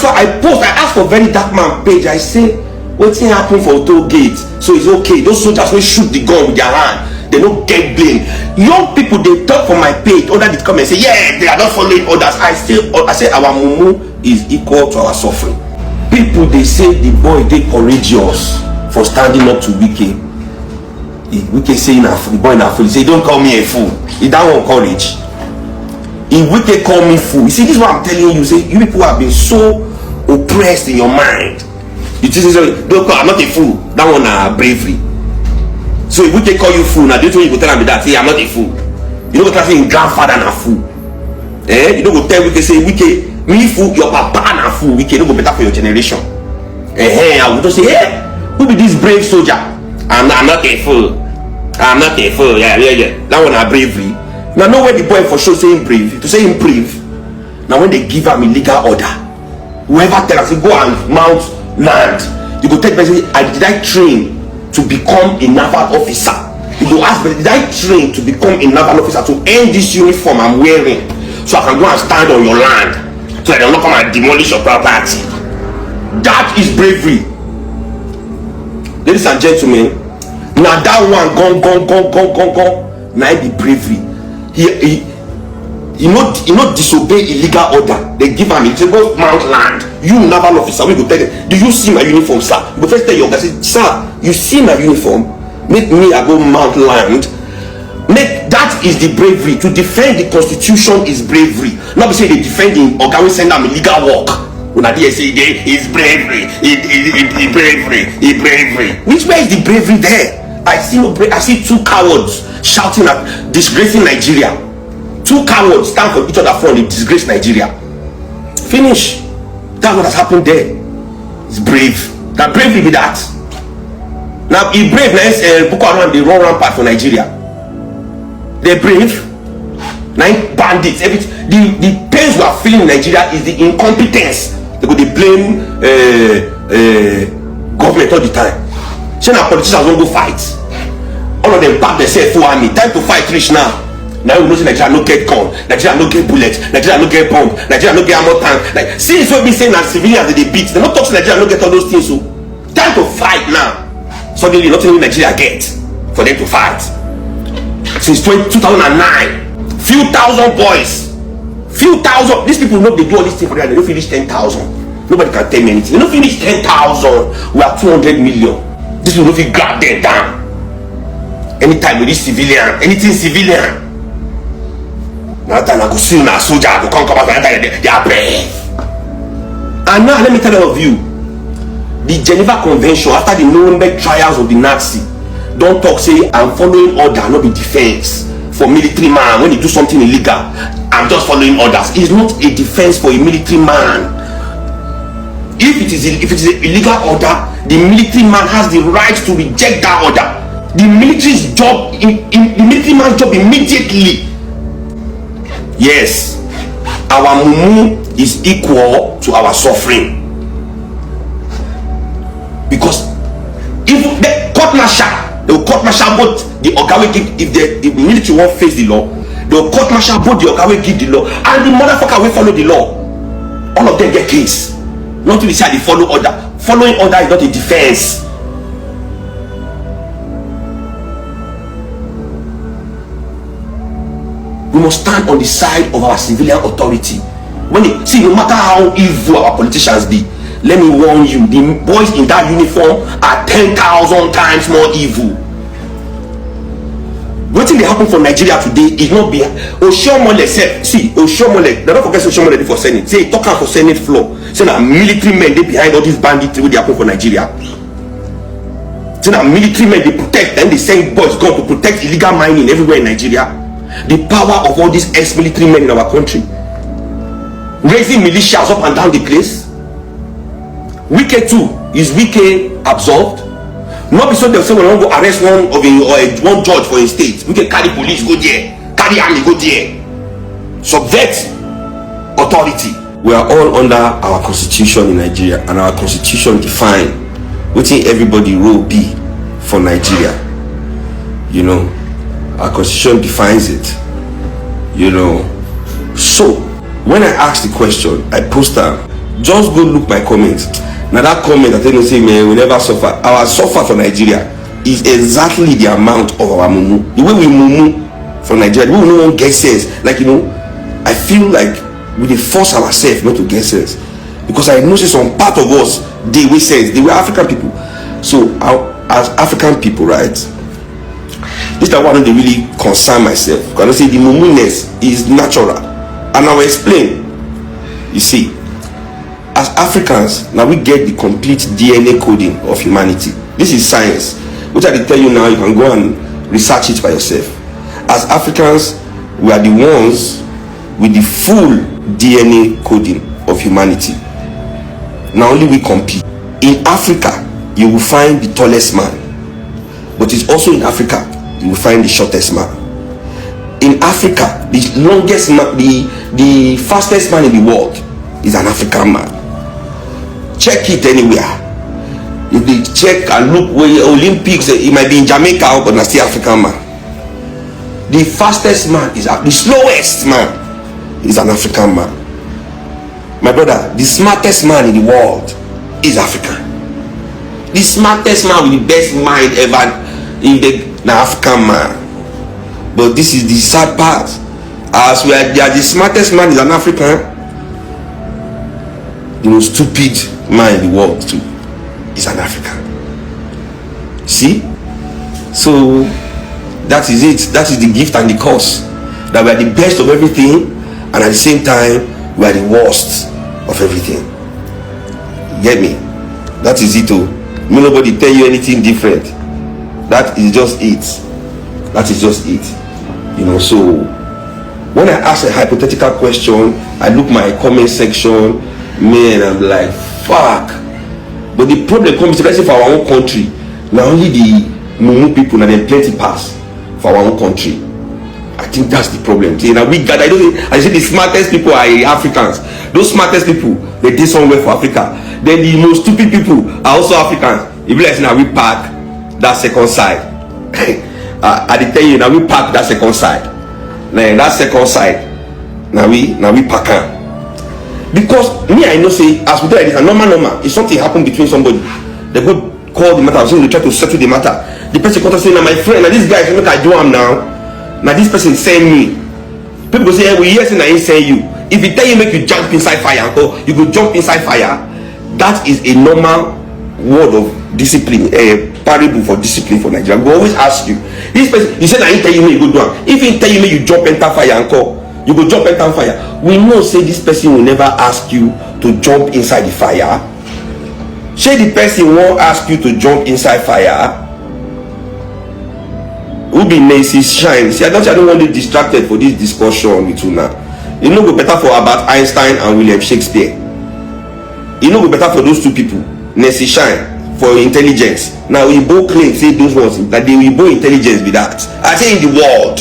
That's why I ask for very dark man page. I say, what's happening for toll gate? So it's okay. Those soldiers will shoot the gun with their hand. They don't get blamed. Young people, they talk for my page under the comment, say, yeah, they are not following others. I say our mumu is equal to our suffering. People, they say the boy they courageous for standing up to Wike. Wike say the boy na fool. He say, don't call me a fool. He don't want courage. If Wike call me fool, you see, this is what I'm telling you. Say you people have been so oppressed in your mind. You just say, don't call, I'm not a fool. That one bravery. So if Wike call you fool, now don't you go tell him that, say I'm not a fool. You don't go tell him grandfather na fool. You don't go tell Wike, say Wike, me fool, your papa na fool. Wike don't go better for your generation. I would just say, hey, who be this brave soldier? I'm not a fool. I'm not a fool. Yeah. That one a bravery. Now know where the boy for sure saying brave. To say him brave. Now when they give him a legal order, whoever tell us, go and mount land, you go take person, did I train to become a naval officer? You go ask, did I train to become a naval officer to earn this uniform I'm wearing so I can go and stand on your land so that they'll not come and demolish your property? That is bravery. Ladies and gentlemen, now that one gone, now be bravery. He not disobey illegal order. They give him, he say go mount land. You naval officer, we go tell them, do you see my uniform, sir? You go first tell your guy, say, sir, you see my uniform? Make me I go mount land. That is the bravery. To defend the constitution is bravery. Not be say they defend him or can we send them illegal work. When I say it's bravery, it's bravery. Which way is the bravery there? I see two cowards shouting at disgracing Nigeria. Two cowards stand for each other front, they disgrace Nigeria. Finish. That's what has happened there. It's brave. That bravery be that. Now if brave now Boko Haram, they run rampart for Nigeria. They're brave. Now bandits, everything. The pains we are feeling in Nigeria is the incompetence. They blame government all the time. So now politicians won't go fight. All of them back themselves full army. Time to fight rich now. Now we know Nigeria no get gun, Nigeria no get bullet, Nigeria no get bomb, Nigeria no get ammo tank. Like since we be saying that civilians they beat, they not talk to Nigeria no get all those things. So time to fight now. Suddenly nothing Nigeria get for them to fight. Since 2009, few thousand boys, these people know they do all these things for them. They don't finish 10,000. Nobody can tell me anything. They don't finish 10,000. We are 200 million. This will not grab them down. Anytime with this civilian, anything civilian. Now that I go see now soldier, I go come out they are brave. And now let me tell all of you, the Geneva Convention after the Nuremberg trials of the Nazi, don't talk say I'm following order, not be defense for military man. When you do something illegal, I'm just following orders. It's not a defense for a military man. If it is an illegal order, the military man has the right to reject that order. The military's job, the military man's job immediately. Yes, our mumu is equal to our suffering. Because if the court martial, they will court martial both the Ogawe give, if the military won't face the law, they will court martial both the Ogawe give the law and the motherfucker will follow the law. All of them get case. Not to decide they follow order. Following order is not a defense. We must stand on the side of our civilian authority. When they see, no matter how evil our politicians be, let me warn you, the boys in that uniform are 10,000 times more evil. What thing they happen for Nigeria today is not be Oshiomole self. See, Oshiomole, don't forget Oshiomole for Senate. Say talk for Senate floor. Say that military men they behind all these bandits wey they happen for Nigeria. Say that military men they protect, and they send boys go to protect illegal mining everywhere in Nigeria. The power of all these ex-military men in our country, raising militias up and down the place. Wike too, is Wike absolved? Not because they'll say we don't go arrest one judge for a state. We can carry police go there, carry army go there, subvert authority. We are all under our constitution in Nigeria, and our constitution define what everybody will be for Nigeria. You know, our constitution defines it. You know, so when I ask the question, I post Just go look my comment. Now that comment I tell you say, man, we never suffer. Our suffer for Nigeria is exactly the amount of our mumu. The way we mumu for Nigeria, the way we no one get sense. Like, you know, I feel like we dey force ourselves not to get sense, because I know some part of us they we sense. They were African people. So as African people, right? This is one they really concern myself. Because I say the mumuness is natural, and I will explain. You see, as Africans, now we get the complete DNA coding of humanity. This is science, which I tell you now. You can go and research it by yourself. As Africans, we are the ones with the full DNA coding of humanity. Now only we compete. In Africa, you will find the tallest man, but it's also in Africa you will find the shortest man. In Africa, the longest man, the fastest man in the world is an African man. Check it anywhere. If they check and look where Olympics, it might be in Jamaica, but not still African man. The fastest man is the slowest man is an African man. My brother, the smartest man in the world is African. The smartest man with the best mind ever in the African man. But this is the sad part. As we are the smartest man is an African, the most stupid man in the world too is an African. See? So that is it. That is the gift and the curse. That we are the best of everything, and at the same time we are the worst of everything. Get me? That is it. Oh, nobody tell you anything different. That is just it. That is just it. You know, so when I ask a hypothetical question, I look my comment section, man, I'm like, fuck. But the problem comes, especially for our own country. Now only the Mumu people, now they plenty pass for our own country. I think that's the problem. See, now we got, I say the smartest people are Africans. Those smartest people, they did somewhere for Africa. Then the most stupid people are also Africans. If you like, now we park that second side. I did tell you, now we park that second side. Now that second side, now we park on. Because me, I know say as we do like this, and normal, if something happen between somebody, they go call the matter, so they try to settle the matter. The person comes and say, now my friend, now this guy, look, I do him now. Now this person send me. People go say, hey, we hear saying I send you. If he tell you make you jump inside fire, or you go jump inside fire, that is a normal word of discipline, a parable for discipline for Nigeria. We always ask you. This person, he said I tell you make you go do it. If he tell you make you jump enter fire and call, you go jump enter fire. We know say this person will never ask you to jump inside the fire. Say the person won't ask you to jump inside fire. Who be Macy Shine? See, I don't want to be distracted for this discussion with you now. You know go better for about Einstein and William Shakespeare. You know go better for those two people. Nancy Shine for intelligence. Now we both claim say those ones that they will both intelligence with that. I say in the world.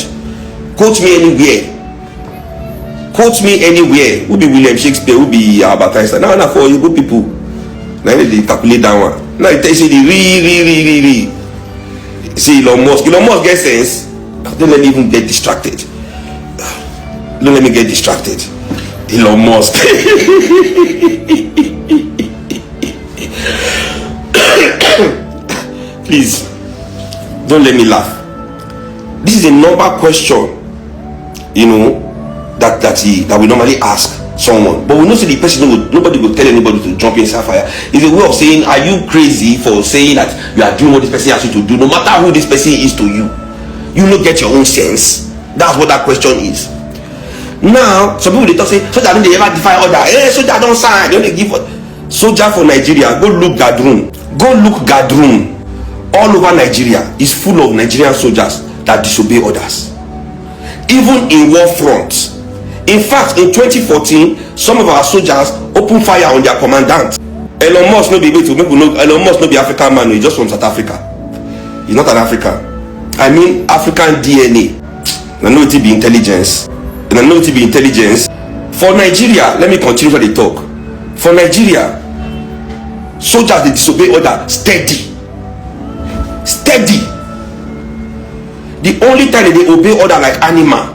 Quote me anywhere. Quote me anywhere. Who be William Shakespeare? Who be Albert Einstein? Now for you good people. Now they calculate that one. Now you tell you say the really. See Elon Musk gets sense. Don't let me even get distracted. Don't let me get distracted. Elon Musk. Please don't let me laugh. This is a normal question, you know, that we normally ask someone, but we know say the person nobody will tell anybody to jump inside fire. It's a way of saying, are you crazy for saying that you are doing what this person asks you to do, no matter who this person is to you? You don't get your own sense. That's what that question is. Now some people they talk say soldier don't they ever defy order. Hey, soldier don't sign, they only give soldier for Nigeria. Go look Gadroom. All over Nigeria is full of Nigerian soldiers that disobey orders, even in war fronts. In fact, in 2014, some of our soldiers opened fire on their commandant. Elon Musk no be able to make we know. Elon Musk no be African man. He's just from South Africa. He's not an African. I mean African DNA. I know it be intelligence. And I know it be intelligence. For Nigeria, let me continue for the talk. For Nigeria, soldiers they disobey order steady. The only time that they obey order like animal.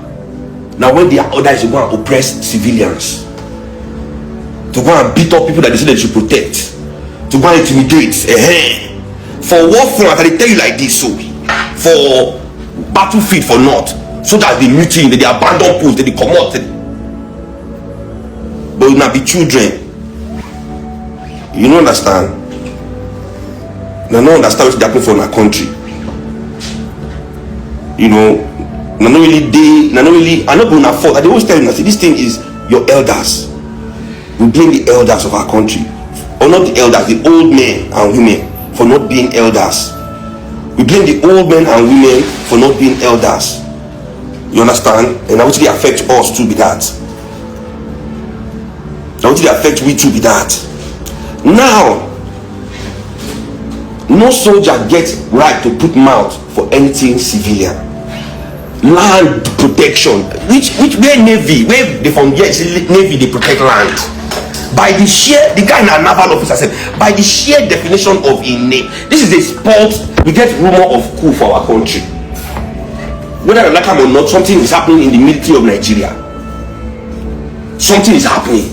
Now when their order is to go and oppress civilians, to to go and beat up people that they say they should protect, to go and intimidate. For what front? I tell you like this, so for battlefield for North, so that they mutiny, they abandon posts, they come out. But you not be children. You don't understand. They don't understand what's happening for our country. You know, not really. I'm not going to afford. I always tell you, this thing is your elders. We blame the elders of our country, or not the elders, the old men and women for not being elders. We blame the old men and women for not being elders. You understand? And that will affect us too. Be that. That will affect we too. Be that. Now, no soldier gets right to put mouth for anything civilian. Land protection, where navy, where they from navy they protect land. By the sheer, the guy in a naval officer said, by the sheer definition of a name, this is a sport. We get rumor of coup for our country. Whether you like them or not, something is happening in the military of Nigeria. Something is happening.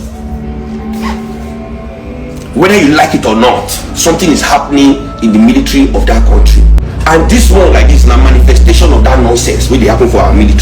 Whether you like it or not, something is happening in the military of that country. And this one like this is a manifestation of that nonsense where they happen for our military.